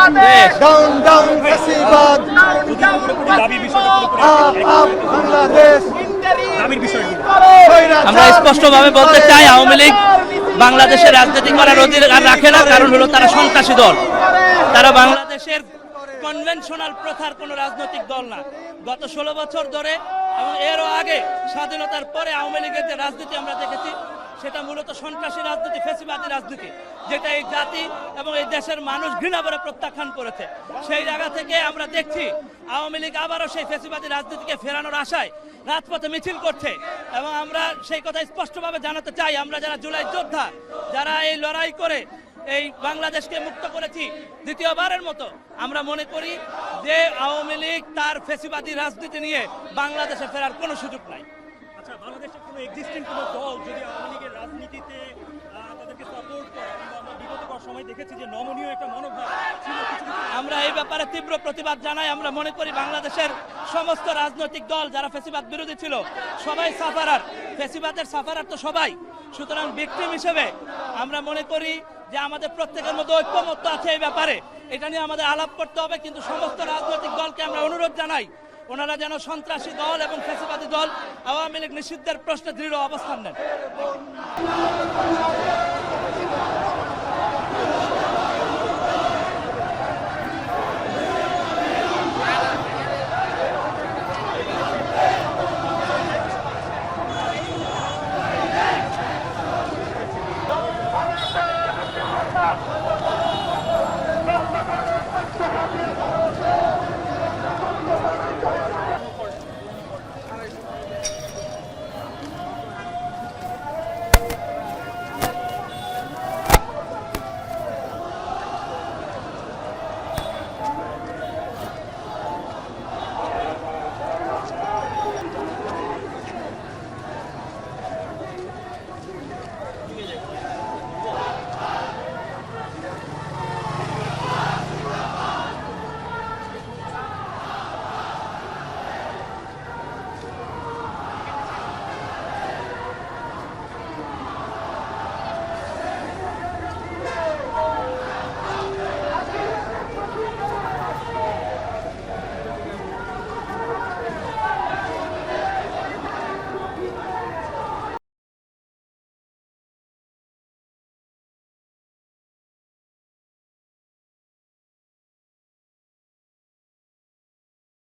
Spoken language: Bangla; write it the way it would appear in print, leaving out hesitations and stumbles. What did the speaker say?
বাংলাদেশ, ডাউন ডাউন ফ্যাসিবাদ, আপ আপ বাংলাদেশ, আমরা স্পষ্টভাবে বলতে চাই আওয়ামী লীগ বাংলাদেশের রাজনীতি করার অধিকার রাখে না। কারণ হলো তারা সন্ত্রাসী দল, তারা বাংলাদেশের কনভেনশনাল প্রথার কোন রাজনৈতিক দল না। গত 16 বছর ধরে এবং এরও আগে স্বাধীনতার পরে আওয়ামী লীগের যে রাজনীতি আমরা দেখেছি সেটা মূলত সন্ত্রাসী রাজনীতি, ফ্যাসিবাদী রাজনীতি, যেটা এই জাতি এবং এই দেশের মানুষ ঘৃণা করে প্রত্যাখ্যান করেছে। সেই জায়গা থেকে আমরা দেখছি আওয়ামী লীগ আবারও সেই ফ্যাসিবাদী রাজনীতিকে ফেরানোর আশায় রাজপথে মিছিল করছে। এবং আমরা সেই কথা স্পষ্টভাবে জানাতে চাই, আমরা যারা জুলাই যোদ্ধা, যারা এই লড়াই করে এই বাংলাদেশকে মুক্ত করেছি দ্বিতীয়বারের মতো, আমরা মনে করি যে আওয়ামী লীগ তার ফ্যাসিবাদী রাজনীতি নিয়ে বাংলাদেশে ফেরার কোনো সুযোগ নাই। আচ্ছা, বাংলাদেশের কোনো এক্সিস্টিং কোনো দল যদি আওয়ামী লীগের রাজনীতিতে তাদেরকে সাপোর্ট করে, কিন্তু আমরা বিগত সময় দেখেছি যে নমনীয় একটা মনোভাব ছিল কিছু। আমরা এই ব্যাপারে তীব্র প্রতিবাদ জানাই। আমরা মনে করি বাংলাদেশের সমস্ত রাজনৈতিক দল যারা ফ্যাসিবাদ বিরোধী ছিল সবাই সাফারার, ফ্যাসিবাদের সাফারার তো সবাই। সুতরাং ভিকটিম হিসেবে আমরা মনে করি যে আমাদের প্রত্যেকের মধ্যে ঐক্যমত্য আছে এই ব্যাপারে, এটা নিয়ে আমাদের আলাপ করতে হবে। কিন্তু সমস্ত রাজনৈতিক দলকে আমরা অনুরোধ জানাই ওনারা যেন সন্ত্রাসী দল এবং ফ্যাসিবাদী দল আওয়ামী লীগ নিষিদ্ধের প্রশ্নে দৃঢ় অবস্থান নেন।